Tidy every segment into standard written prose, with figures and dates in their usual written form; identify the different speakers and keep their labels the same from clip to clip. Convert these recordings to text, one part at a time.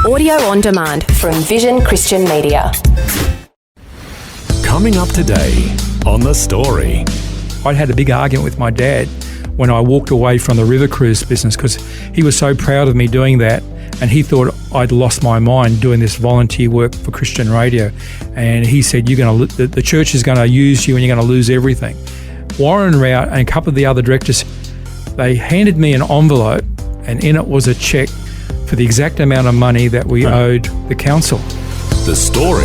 Speaker 1: Audio on demand from Vision Christian Media.
Speaker 2: Coming up today on The Story.
Speaker 3: I had a big argument with my dad when I walked away from the river cruise business because he was so proud of me doing that, and he thought I'd lost my mind doing this volunteer work for Christian radio. And he said, the church is going to use you and you're going to lose everything. Warren Rout and a couple of the other directors, they handed me an envelope, and in it was a cheque for the exact amount of money that we owed the council.
Speaker 2: The Story.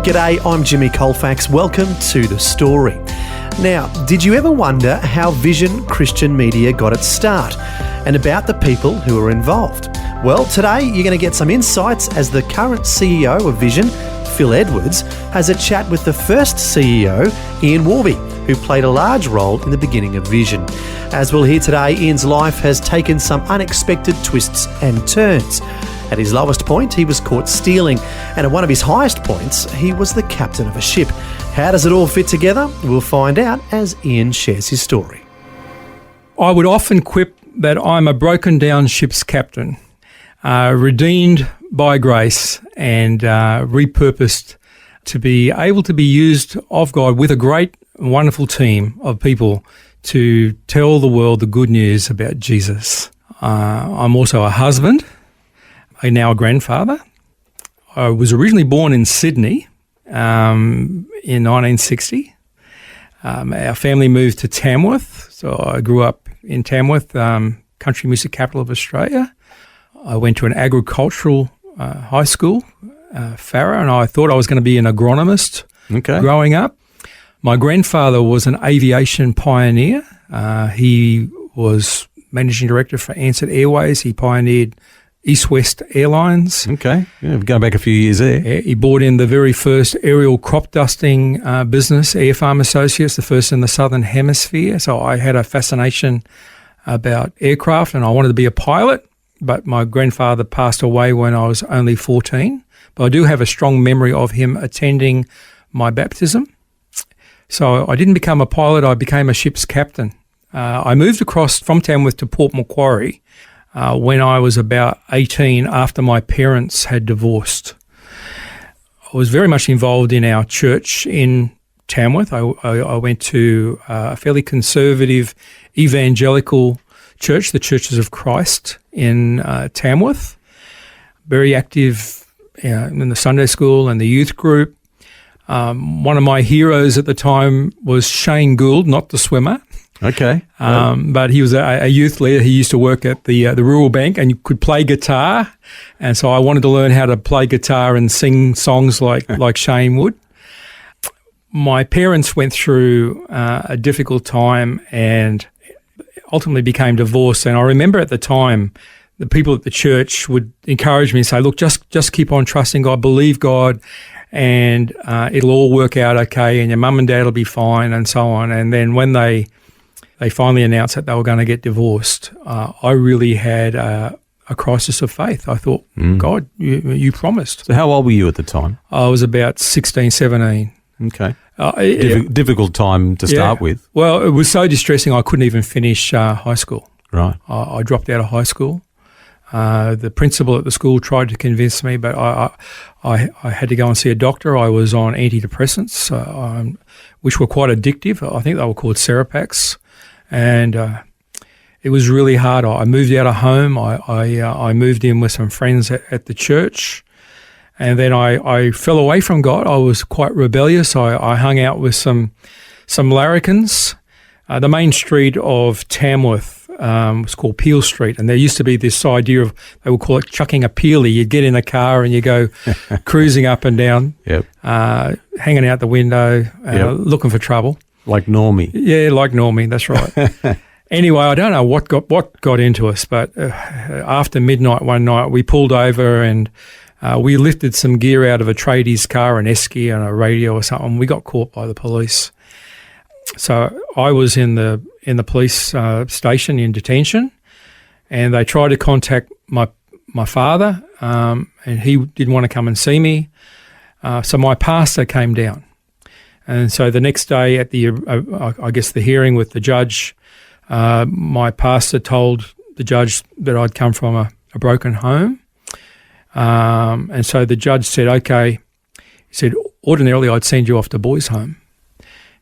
Speaker 4: G'day, I'm Jimmy Colefax. Welcome to The Story. Now, did you ever wonder how Vision Christian Media got its start and about the people who are involved? Well, today you're going to get some insights as the current CEO of Vision, Phil Edwards, has a chat with the first CEO, Ian Worby, who played a large role in the beginning of Vision. As we'll hear today, Ian's life has taken some unexpected twists and turns. At his lowest point, he was caught stealing, and at one of his highest points, he was the captain of a ship. How does it all fit together? We'll find out as Ian shares his story.
Speaker 3: I would often quip that I'm a broken down ship's captain, redeemed by grace and repurposed to be able to be used of God with a great, wonderful team of people to tell the world the good news about Jesus. I'm also a husband, now a grandfather. I was originally born in Sydney in 1960. Our family moved to Tamworth, so I grew up in Tamworth, country music capital of Australia. I went to an agricultural high school, Farrer, and I thought I was going to be an agronomist growing up. My grandfather was an aviation pioneer. He was managing director for Ansett Airways. He pioneered East-West Airlines.
Speaker 5: Okay, yeah, going back a few years there.
Speaker 3: Yeah, he brought in the very first aerial crop dusting business, Air Farm Associates, the first in the Southern Hemisphere. So I had a fascination about aircraft and I wanted to be a pilot, but my grandfather passed away when I was only 14. But I do have a strong memory of him attending my baptism. So I didn't become a pilot, I became a ship's captain. I moved across from Tamworth to Port Macquarie when I was about 18 after my parents had divorced. I was very much involved in our church in Tamworth. I went to a fairly conservative evangelical church, the Churches of Christ in Tamworth. Very active in the Sunday school and the youth group. One of my heroes at the time was Shane Gould, not the swimmer.
Speaker 5: Okay.
Speaker 3: But he was a youth leader. He used to work at the Rural Bank and could play guitar. And so I wanted to learn how to play guitar and sing songs like Shane would. My parents went through a difficult time and ultimately became divorced. And I remember at the time, the people at the church would encourage me and say, look, just keep on trusting God, believe God, and it'll all work out okay, and your mum and dad will be fine, and so on. And then when they finally announced that they were going to get divorced, I really had a crisis of faith. I thought, God, you promised.
Speaker 5: So how old were you at the time?
Speaker 3: I was about 16, 17.
Speaker 5: Okay. Difficult time to start with. Well,
Speaker 3: it was so distressing I couldn't even finish high school.
Speaker 5: Right.
Speaker 3: I dropped out of high school. The principal at the school tried to convince me, but I had to go and see a doctor. I was on antidepressants, which were quite addictive. I think they were called Serapax, and it was really hard. I moved out of home. I moved in with some friends at the church, and then I fell away from God. I was quite rebellious. I hung out with some larrikins. The main street of Tamworth was called Peel Street, and there used to be this idea of, they would call it chucking a peelie. You'd get in a car and you go cruising up and down, hanging out the window, looking for trouble.
Speaker 5: Like Normie.
Speaker 3: Yeah, like Normie, that's right. Anyway, I don't know what got into us, but after midnight one night, we pulled over and we lifted some gear out of a tradie's car, an esky and a radio or something. We got caught by the police. So I was in the police station in detention, and they tried to contact my father, and he didn't want to come and see me. So my pastor came down, and so the next day at the hearing with the judge, my pastor told the judge that I'd come from a broken home, And so the judge said, okay, he said, ordinarily I'd send you off to boys' home.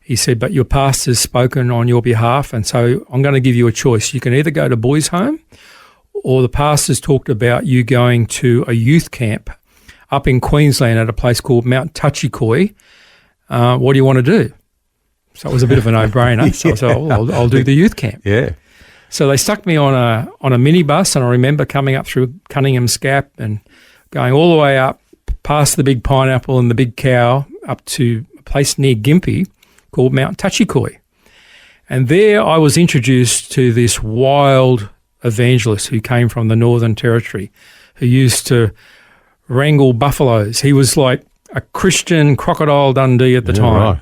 Speaker 3: He said, but your pastor's spoken on your behalf, and so I'm going to give you a choice. You can either go to boys' home, or the pastor's talked about you going to a youth camp up in Queensland at a place called Mount Touchy. What do you want to do? So it was a bit of a no-brainer. So I said, I'll do the youth camp.
Speaker 5: Yeah.
Speaker 3: So they stuck me on a minibus, and I remember coming up through Cunningham's Gap and going all the way up past the big pineapple and the big cow up to a place near Gympie called Mount Touchy. And there I was introduced to this wild evangelist who came from the Northern Territory, who used to wrangle buffaloes. He was like a Christian Crocodile Dundee at the time. Right.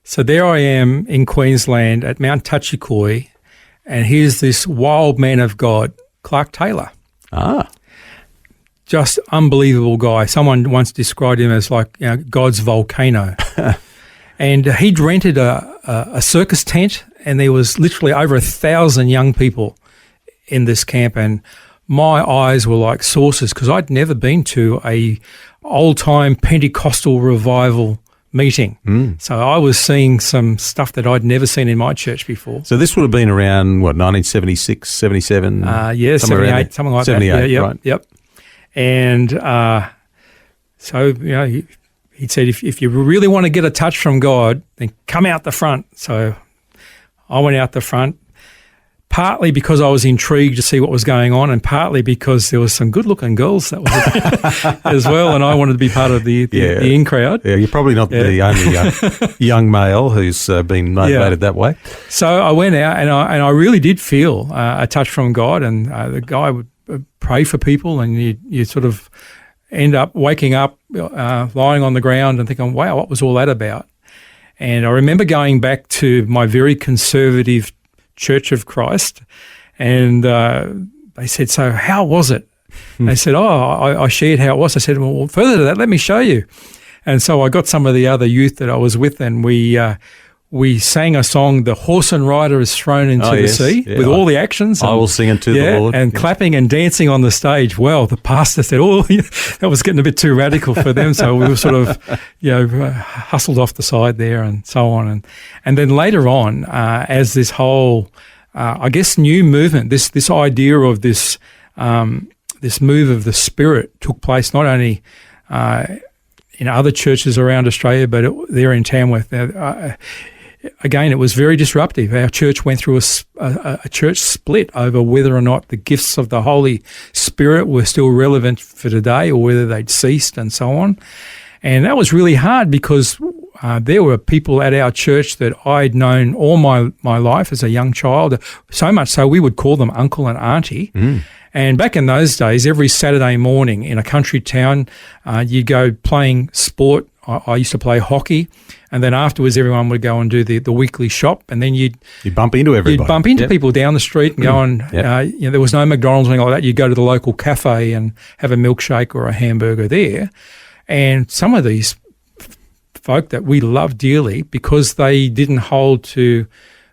Speaker 3: So there I am in Queensland at Mount Touchy, and here's this wild man of God, Clark Taylor.
Speaker 5: Ah.
Speaker 3: Just unbelievable guy. Someone once described him as like, God's volcano. And he'd rented a circus tent, and there was literally over 1,000 young people in this camp, and my eyes were like saucers because I'd never been to a old-time Pentecostal revival meeting. So I was seeing some stuff that I'd never seen in my church before.
Speaker 5: So this would have been around, 1976, 77?
Speaker 3: Yeah, 78, something like
Speaker 5: 78,
Speaker 3: that. Yeah,
Speaker 5: right.
Speaker 3: Yep. And so, he said, if you really want to get a touch from God, then come out the front. So I went out the front, partly because I was intrigued to see what was going on, and partly because there was some good-looking girls that was as well, and I wanted to be part of the in crowd.
Speaker 5: Yeah, you're probably not the only young male who's been motivated that way.
Speaker 3: So I went out, and I really did feel a touch from God, and the guy would pray for people, and you sort of end up waking up, lying on the ground and thinking, wow, what was all that about? And I remember going back to my very conservative Church of Christ, and they said, so how was it? They said, I shared how it was. I said, well, further to that, let me show you. And so I got some of the other youth that I was with, and we sang a song, The Horse and Rider is Thrown into the Sea, with all the actions.
Speaker 5: I will sing it to the Lord.
Speaker 3: And clapping and dancing on the stage. Well, the pastor said, that was getting a bit too radical for them. So we were sort of, hustled off the side there and so on. And then later on, as this whole, new movement, this idea of this move of the Spirit took place not only in other churches around Australia, but there in Tamworth. Again, it was very disruptive. Our church went through a church split over whether or not the gifts of the Holy Spirit were still relevant for today or whether they'd ceased and so on. And that was really hard because there were people at our church that I'd known all my life as a young child, so much so we would call them uncle and auntie. And back in those days, every Saturday morning in a country town, you'd go playing sport. I used to play hockey, and then afterwards everyone would go and do the weekly shop, and then you'd
Speaker 5: bump into everybody.
Speaker 3: You'd bump into people down the street and go and, there was no McDonald's or anything like that. You'd go to the local cafe and have a milkshake or a hamburger there. And some of these folk that we loved dearly, because they didn't hold to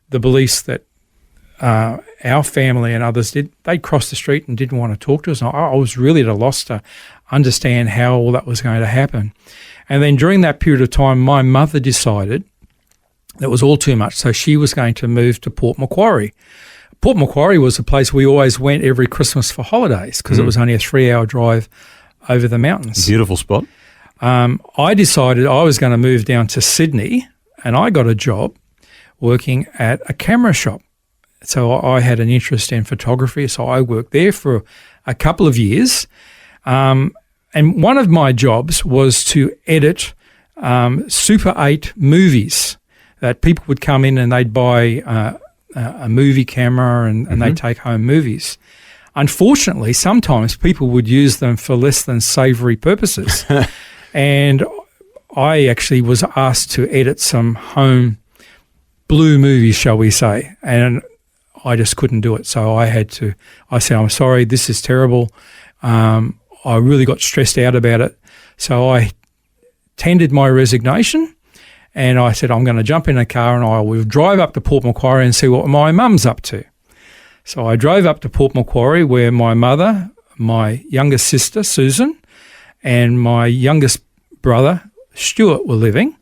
Speaker 3: the beliefs that our family and others did, they'd cross the street and didn't want to talk to us. And I was really at a loss to understand how all that was going to happen. And then during that period of time, my mother decided that was all too much, so she was going to move to Port Macquarie. Port Macquarie was a place we always went every Christmas for holidays because it was only a 3-hour drive over the mountains.
Speaker 5: Beautiful spot.
Speaker 3: I decided I was going to move down to Sydney, and I got a job working at a camera shop. So I had an interest in photography, so I worked there for a couple of years. And one of my jobs was to edit Super 8 movies that people would come in and they'd buy a movie camera and they'd take home movies. Unfortunately, sometimes people would use them for less than savoury purposes. And I actually was asked to edit some home blue movies, shall we say, and I just couldn't do it. So I said, I'm sorry, this is terrible. I really got stressed out about it. So I tendered my resignation and I said, I'm going to jump in a car and I will drive up to Port Macquarie and see what my mum's up to. So I drove up to Port Macquarie where my mother my youngest sister, Susan, and my youngest brother, Stuart, were living.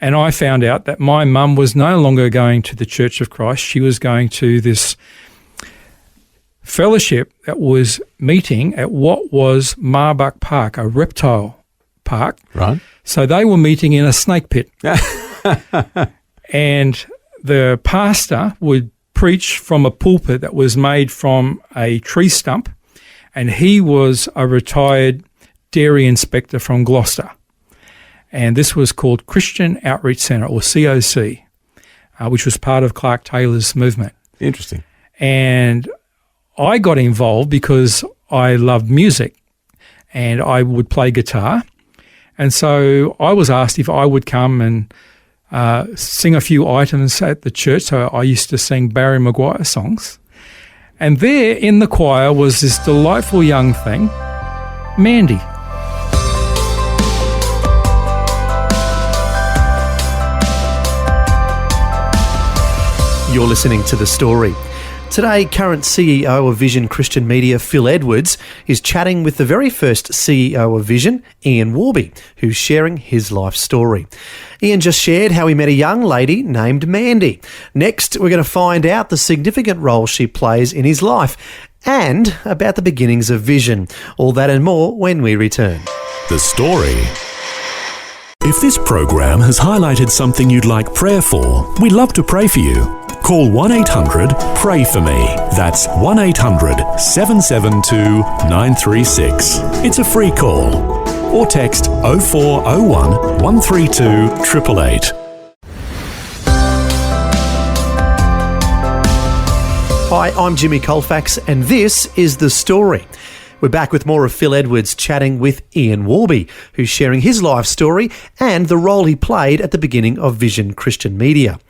Speaker 3: And I found out that my mum was no longer going to the Church of Christ. She was going to this fellowship that was meeting at what was Marbuck Park, a reptile park.
Speaker 5: Right.
Speaker 3: So they were meeting in a snake pit. And the pastor would preach from a pulpit that was made from a tree stump, and he was a retired dairy inspector from Gloucester. And this was called Christian Outreach Centre, or COC, which was part of Clark Taylor's movement.
Speaker 5: Interesting.
Speaker 3: And I got involved because I loved music and I would play guitar. And so I was asked if I would come and sing a few items at the church. So I used to sing Barry Maguire songs. And there in the choir was this delightful young thing, Mandy.
Speaker 4: You're listening to The Story. Today, current CEO of Vision Christian Media, Phil Edwards, is chatting with the very first CEO of Vision, Ian Worby, who's sharing his life story. Ian just shared how he met a young lady named Mandy. Next, we're going to find out the significant role she plays in his life and about the beginnings of Vision. All that and more when we return.
Speaker 2: The Story. If this program has highlighted something you'd like prayer for, we'd love to pray for you. Call 1-800-PRAY-FOR-ME. That's 1-800-772-936. It's a free call. Or text 0401 132 888.
Speaker 4: Hi, I'm Jimmy Colefax and this is The Story. We're back with more of Phil Edwards chatting with Ian Worby, who's sharing his life story and the role he played at the beginning of Vision Christian Media.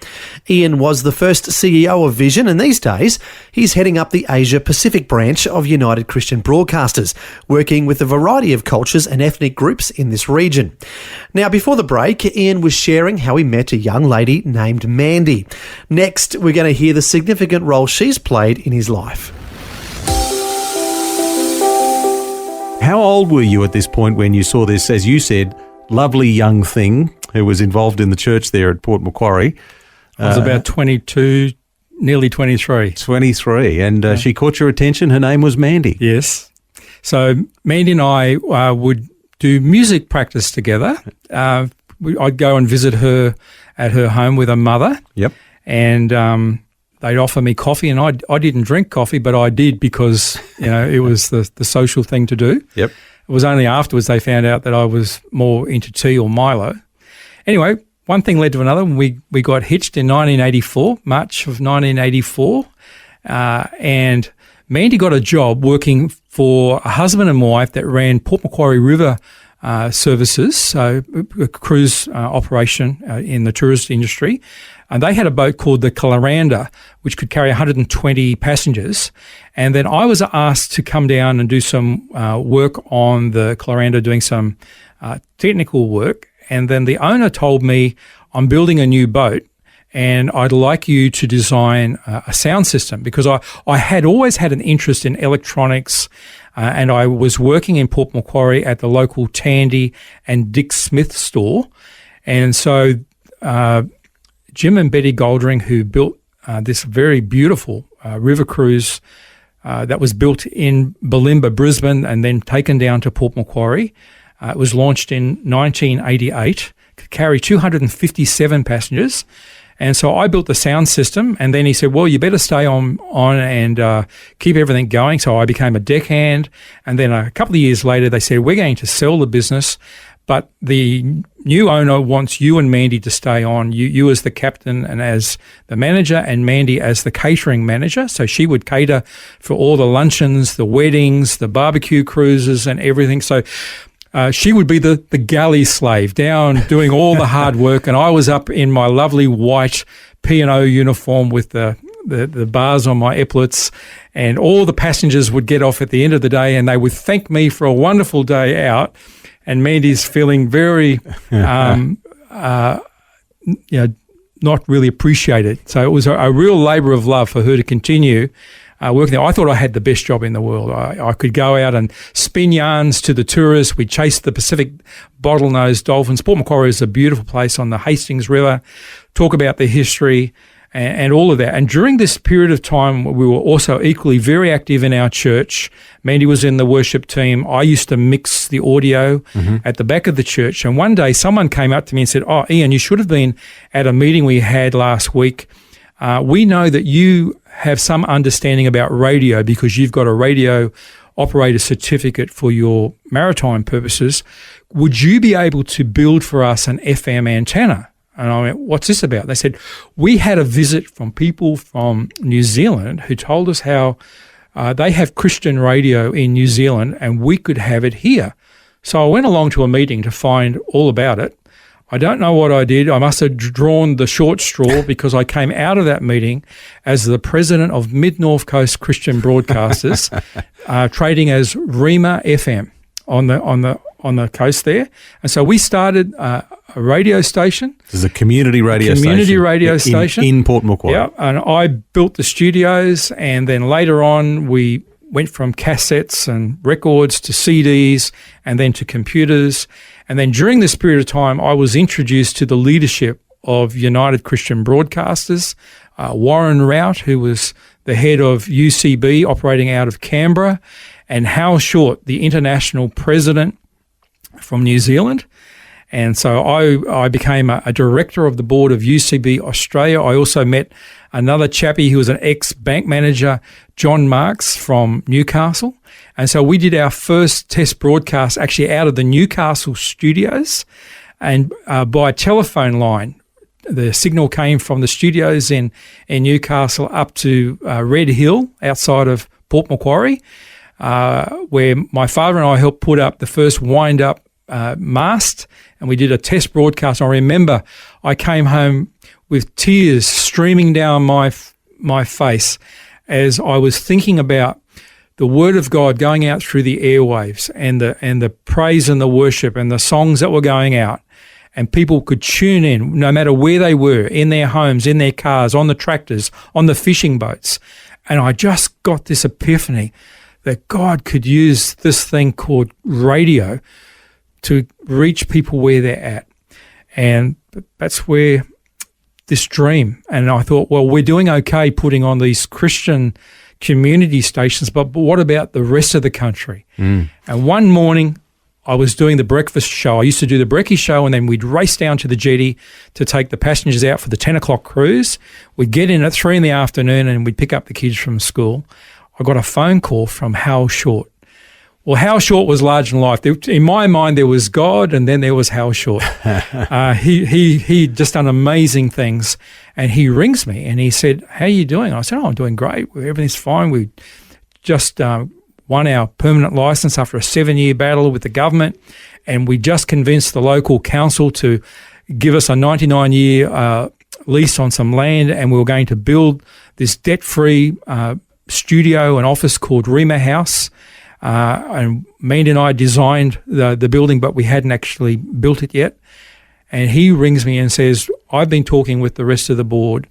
Speaker 4: Ian was the first CEO of Vision, and these days he's heading up the Asia Pacific branch of United Christian Broadcasters, working with a variety of cultures and ethnic groups in this region. Now, before the break, Ian was sharing how he met a young lady named Mandy. Next, we're going to hear the significant role she's played in his life.
Speaker 5: How old were you at this point when you saw this, as you said, lovely young thing who was involved in the church there at Port Macquarie?
Speaker 3: I was about 22, nearly 23.
Speaker 5: 23, and she caught your attention. Her name was Mandy.
Speaker 3: Yes. So Mandy and I would do music practice together. I'd go and visit her at her home with her mother.
Speaker 5: Yep.
Speaker 3: And they'd offer me coffee, and I didn't drink coffee, but I did because, it was the social thing to do.
Speaker 5: Yep.
Speaker 3: It was only afterwards they found out that I was more into tea or Milo. Anyway, one thing led to another. We got hitched in 1984, March of 1984, and Mandy got a job working for a husband and wife that ran Port Macquarie River services, so a cruise operation in the tourist industry. And they had a boat called the Claranda, which could carry 120 passengers. And then I was asked to come down and do some work on the Claranda, doing some technical work. And then the owner told me, I'm building a new boat and I'd like you to design a sound system, because I had always had an interest in electronics, and I was working in Port Macquarie at the local Tandy and Dick Smith store. And so Jim and Betty Goldring, who built this very beautiful river cruise that was built in Bulimba, Brisbane, and then taken down to Port Macquarie. It was launched in 1988, could carry 257 passengers. And so I built the sound system, and then he said, well, you better stay on and keep everything going. So I became a deckhand. And then a couple of years later, they said, we're going to sell the business, but the new owner wants you and Mandy to stay on, you as the captain and as the manager, and Mandy as the catering manager. So she would cater for all the luncheons, the weddings, the barbecue cruises and everything. So she would be the galley slave down doing all the hard work, and I was up in my lovely white P&O uniform with the bars on my epaulets, and all the passengers would get off at the end of the day and they would thank me for a wonderful day out. And Mandy's feeling very, not really appreciated. So it was a real labour of love for her to continue working there. I thought I had the best job in the world. I could go out and spin yarns to the tourists. We'd chase the Pacific bottlenose dolphins. Port Macquarie is a beautiful place on the Hastings River. Talk about the history and all of that. And during this period of time, we were also equally very active in our church. Mandy was in the worship team. I used to mix the audio at the back of the church. And one day someone came up to me and said, "Oh, Ian, you should have been at a meeting we had last week. We know that you have some understanding about radio because you've got a radio operator certificate for your maritime purposes. Would you be able to build for us an FM antenna?" And I went, "What's this about?" They said, "We had a visit from people from New Zealand who told us how they have Christian radio in New Zealand and we could have it here." So I went along to a meeting to find all about it. I don't know what I did. I must have drawn the short straw because I came out of that meeting as the president of Mid-North Coast Christian Broadcasters, trading as Rima FM on the coast there. And so we started a radio station.
Speaker 5: This is a community radio
Speaker 3: station.
Speaker 5: In Port Macquarie.
Speaker 3: Yeah, and I built the studios, and then later on we went from cassettes and records to CDs and then to computers. And then during this period of time, I was introduced to the leadership of United Christian Broadcasters, Warren Rout, who was the head of UCB operating out of Canberra, and Hal Short, the international president from New Zealand. And so I became a director of the board of UCB Australia. I also met another chappie who was an ex-bank manager, John Marks from Newcastle. And so we did our first test broadcast actually out of the Newcastle studios and by telephone line. The signal came from the studios in Newcastle up to Red Hill outside of Port Macquarie, where my father and I helped put up the first wind-up mast, and we did a test broadcast. I remember I came home with tears streaming down my face as I was thinking about the Word of God going out through the airwaves and the praise and the worship and the songs that were going out, and people could tune in no matter where they were, in their homes, in their cars, on the tractors, on the fishing boats. And I just got this epiphany that God could use this thing called radio to reach people where they're at. And that's where this dream, and I thought, well, we're doing okay putting on these Christian community stations, but what about the rest of the country? And one morning I was doing the breakfast show. I used to do the brekkie show, and then we'd race down to the jetty to take the passengers out for the 10 o'clock cruise. We'd get in at 3 in the afternoon and we'd pick up the kids from school. I got a phone call from Hal Short. Well, Hal Short was large in life. In my mind, there was God, and then there was Hal Short. He just done amazing things, and he rings me and he said, "How are you doing?" I said, "Oh, I'm doing great. Everything's fine. We just won our permanent license after a 7-year battle with the government, and we just convinced the local council to give us a 99-year lease on some land, and we were going to build this debt-free studio and office called Rima House." And Mandy and I designed the building, but we hadn't actually built it yet. And he rings me and says, "I've been talking with the rest of the board,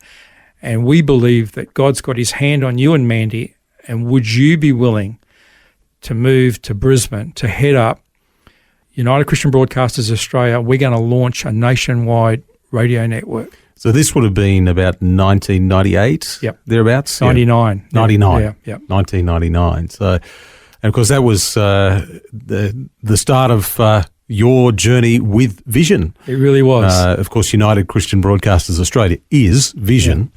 Speaker 3: and we believe that God's got his hand on you and Mandy, and would you be willing to move to Brisbane to head up United Christian Broadcasters Australia? We're going to launch a nationwide radio network."
Speaker 5: So this would have been about 1998,
Speaker 3: Yep.
Speaker 5: Thereabouts?
Speaker 3: 99.
Speaker 5: 99.
Speaker 3: Yeah.
Speaker 5: 1999. So... And of course, that was the start of your journey with Vision.
Speaker 3: It really was.
Speaker 5: Of course, United Christian Broadcasters Australia is Vision.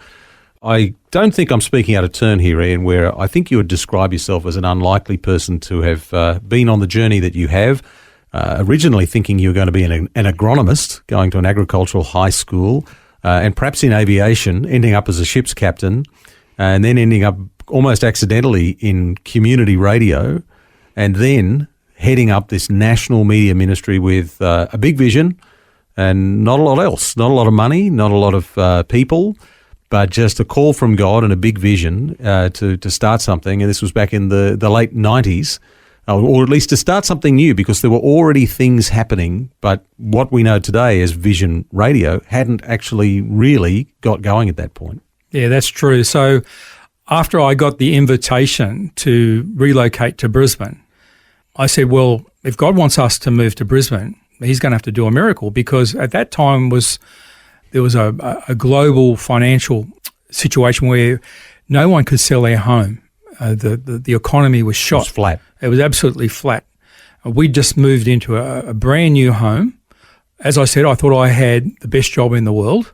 Speaker 5: Yeah. I don't think I'm speaking out of turn here, Ian, where I think you would describe yourself as an unlikely person to have been on the journey that you have, originally thinking you were going to be an agronomist, going to an agricultural high school, and perhaps in aviation, ending up as a ship's captain, and then ending up almost accidentally in community radio, and then heading up this national media ministry with a big vision and not a lot else, not a lot of money, not a lot of people, but just a call from God and a big vision to start something. And this was back in the late 90s, or at least to start something new, because there were already things happening, but what we know today as Vision Radio hadn't actually really got going at that point.
Speaker 3: Yeah, that's true. So after I got the invitation to relocate to Brisbane, I said, well, if God wants us to move to Brisbane, he's going to have to do a miracle, because at that time there was a global financial situation where no one could sell their home. The economy was shot.
Speaker 5: It was flat.
Speaker 3: It was absolutely flat. We just moved into a brand new home. As I said, I thought I had the best job in the world,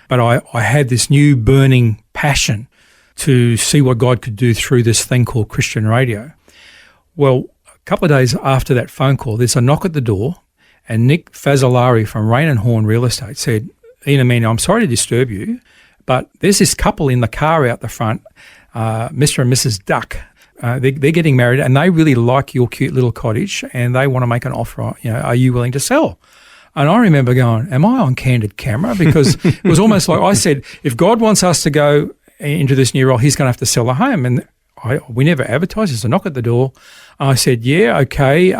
Speaker 3: but I had this new burning passion to see what God could do through this thing called Christian radio. Well, a couple of days after that phone call, there's a knock at the door, and Nick Fazzolari from Rain and Horn Real Estate said, Ian Amina, I'm sorry to disturb you, but there's this couple in the car out the front, Mr. and Mrs. Duck. They're getting married, and they really like your cute little cottage, and they want to make an offer. Are you willing to sell? And I remember going, am I on candid camera? Because it was almost like I said, if God wants us to go into this new role, he's going to have to sell a home. And we never advertised. There's a knock at the door. I said, yeah, okay.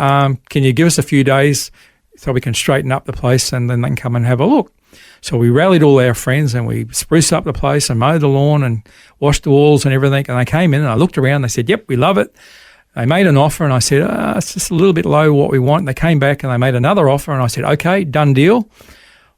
Speaker 3: Can you give us a few days so we can straighten up the place, and then they can come and have a look? So we rallied all our friends, and we spruced up the place and mowed the lawn and washed the walls and everything. And they came in, and I looked around. They said, yep, we love it. They made an offer, and I said, it's just a little bit low what we want. They came back and they made another offer, and I said, okay, done deal.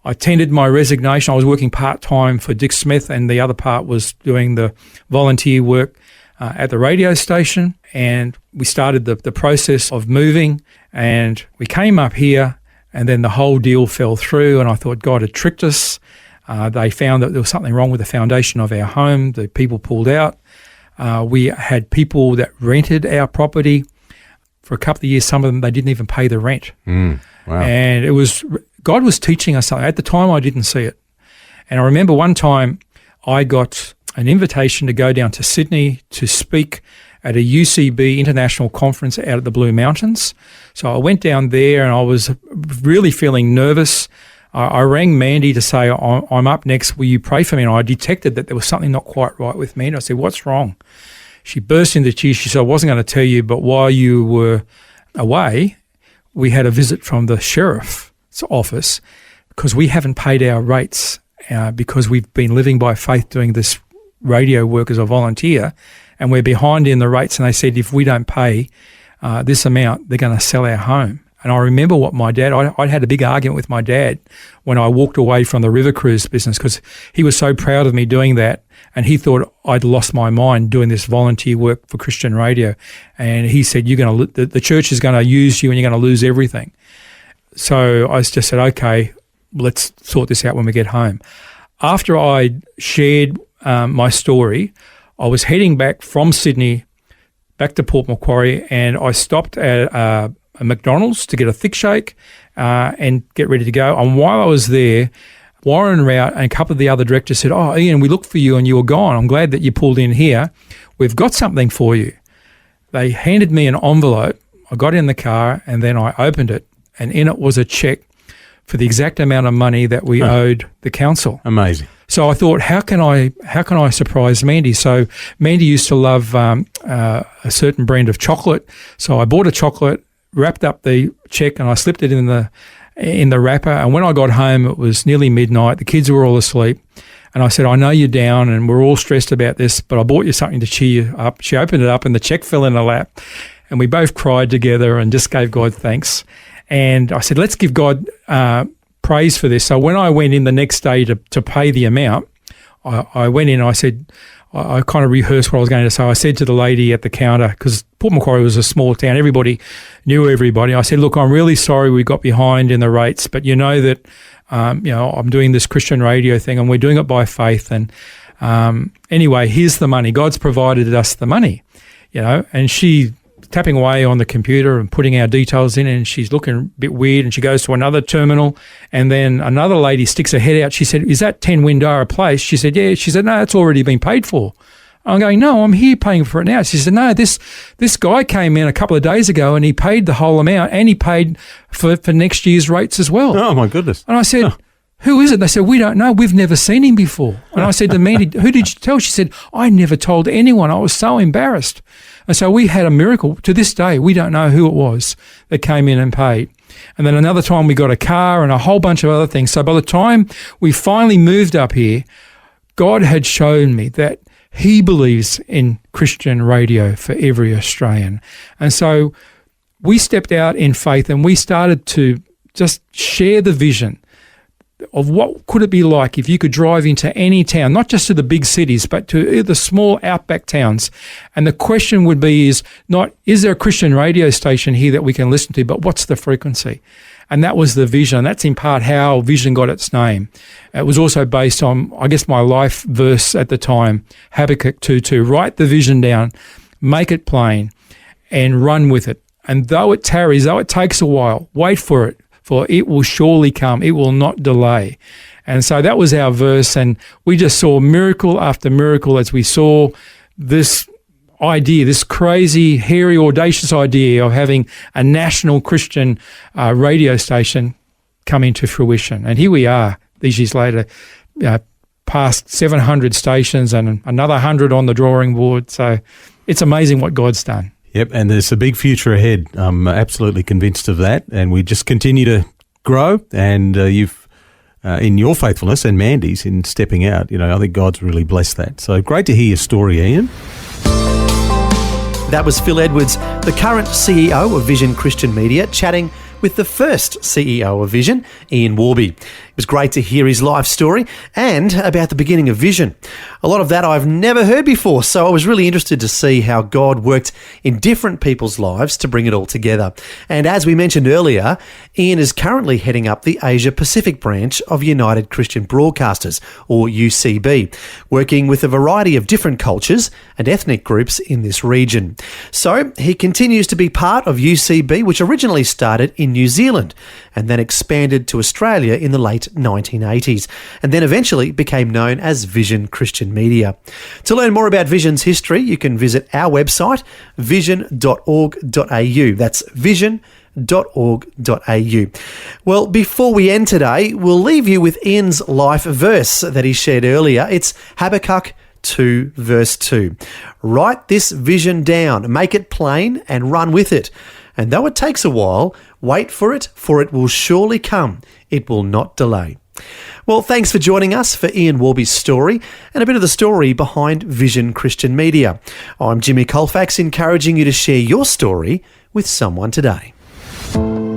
Speaker 3: I tendered my resignation. I was working part-time for Dick Smith, and the other part was doing the volunteer work at the radio station. And we started the process of moving, and we came up here, and then the whole deal fell through, and I thought God had tricked us. They found that there was something wrong with the foundation of our home. The people pulled out. We had people that rented our property for a couple of years. Some of them, they didn't even pay the rent.
Speaker 5: Wow.
Speaker 3: And God was teaching us something. At the time, I didn't see it. And I remember one time I got an invitation to go down to Sydney to speak at a UCB international conference out at the Blue Mountains. So I went down there, and I was really feeling nervous. I rang Mandy to say, I'm up next, will you pray for me? And I detected that there was something not quite right with me. And I said, what's wrong? She burst into tears. She said, I wasn't going to tell you, but while you were away, we had a visit from the sheriff's office because we haven't paid our rates because we've been living by faith doing this radio work as a volunteer, and we're behind in the rates. And they said, if we don't pay this amount, they're going to sell our home. And I remember what my dad, I had a big argument with my dad when I walked away from the river cruise business, because he was so proud of me doing that, and he thought I'd lost my mind doing this volunteer work for Christian radio. And he said, the church is going to use you and you're going to lose everything. So I just said, okay, let's sort this out when we get home. After I shared my story, I was heading back from Sydney back to Port Macquarie, and I stopped at a McDonald's to get a thick shake and get ready to go. And while I was there, Warren Rout and a couple of the other directors said, oh, Ian, we looked for you and you were gone. I'm glad that you pulled in here. We've got something for you. They handed me an envelope. I got in the car, and then I opened it, and in it was a check for the exact amount of money that we owed the council.
Speaker 5: Amazing.
Speaker 3: So I thought, how can I surprise Mandy? So Mandy used to love a certain brand of chocolate. So I bought a chocolate, wrapped up the check, and I slipped it in the wrapper. And when I got home, it was nearly midnight. The kids were all asleep. And I said, I know you're down and we're all stressed about this, but I bought you something to cheer you up. She opened it up, and the check fell in her lap. And we both cried together and just gave God thanks. And I said, let's give God praise for this. So when I went in the next day to pay the amount, I went in and I said, I kind of rehearsed what I was going to say. I said to the lady at the counter, because Port Macquarie was a small town, everybody knew everybody. I said, look, I'm really sorry we got behind in the rates, but you know that, I'm doing this Christian radio thing and we're doing it by faith. And anyway, here's the money. God's provided us the money, and she tapping away on the computer and putting our details in, and she's looking a bit weird, and she goes to another terminal, and then another lady sticks her head out. She said, is that 10 Windara Place? She said, yeah. She said, no, it's already been paid for. I'm going, no, I'm here paying for it now. She said, no, this guy came in a couple of days ago and he paid the whole amount, and he paid for next year's rates as well.
Speaker 5: Oh, my goodness.
Speaker 3: And I said, who is it? They said, we don't know. We've never seen him before. And I said to Mandy, who did you tell? She said, I never told anyone. I was so embarrassed. And so we had a miracle. To this day, we don't know who it was that came in and paid. And then another time we got a car and a whole bunch of other things. So by the time we finally moved up here, God had shown me that he believes in Christian radio for every Australian. And so we stepped out in faith and we started to just share the vision of what could it be like if you could drive into any town, not just to the big cities, but to the small outback towns. And the question would be is not, is there a Christian radio station here that we can listen to, but what's the frequency? And that was the vision. That's in part how Vision got its name. It was also based on, I guess, my life verse at the time, Habakkuk 2:2. Write the vision down, make it plain, and run with it. And though it tarries, though it takes a while, wait for it, for it will surely come. It will not delay. And so that was our verse. And we just saw miracle after miracle as we saw this idea, this crazy, hairy, audacious idea of having a national Christian radio station come into fruition. And here we are, these years later, past 700 stations and another 100 on the drawing board. So it's amazing what God's done.
Speaker 5: Yep, and there's a big future ahead. I'm absolutely convinced of that. And we just continue to grow. And you've, in your faithfulness and Mandy's in stepping out, I think God's really blessed that. So great to hear your story, Ian.
Speaker 4: That was Phil Edwards, the current CEO of Vision Christian Media, chatting with the first CEO of Vision, Ian Worby. It was great to hear his life story and about the beginning of Vision. A lot of that I've never heard before, so I was really interested to see how God worked in different people's lives to bring it all together. And as we mentioned earlier, Ian is currently heading up the Asia Pacific branch of United Christian Broadcasters, or UCB, working with a variety of different cultures and ethnic groups in this region. So he continues to be part of UCB, which originally started in New Zealand and then expanded to Australia in the late 1980s, and then eventually became known as Vision Christian Media. To learn more about Vision's history, you can visit our website, vision.org.au. That's vision.org.au. Well, before we end today, we'll leave you with Ian's life verse that he shared earlier. It's Habakkuk 2 verse 2. Write this vision down, make it plain, and run with it. And though it takes a while, wait for it will surely come. It will not delay. Well, thanks for joining us for Ian Worby's story and a bit of the story behind Vision Christian Media. I'm Jimmy Colefax, encouraging you to share your story with someone today.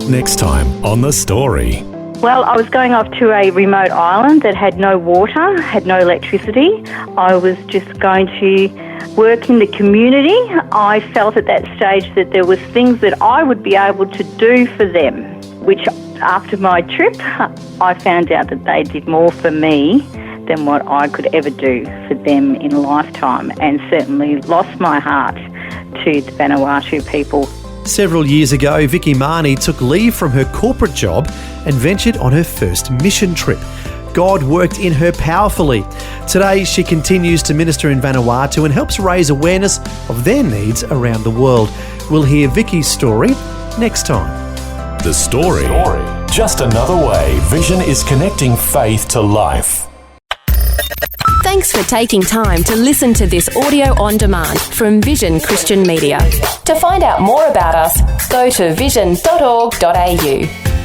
Speaker 2: Next time on The Story.
Speaker 6: Well, I was going off to a remote island that had no water, had no electricity. I was just going to work in the community. I felt at that stage that there was things that I would be able to do for them, which after my trip, I found out that they did more for me than what I could ever do for them in a lifetime, and certainly lost my heart to the Vanuatu people.
Speaker 4: Several years ago, Vicky Marnie took leave from her corporate job and ventured on her first mission trip. God worked in her powerfully. Today, she continues to minister in Vanuatu and helps raise awareness of their needs around the world. We'll hear Vicky's story next time.
Speaker 2: The Story. Just another way Vision is connecting faith to life.
Speaker 1: Thanks for taking time to listen to this audio on demand from Vision Christian Media. To find out more about us, go to vision.org.au.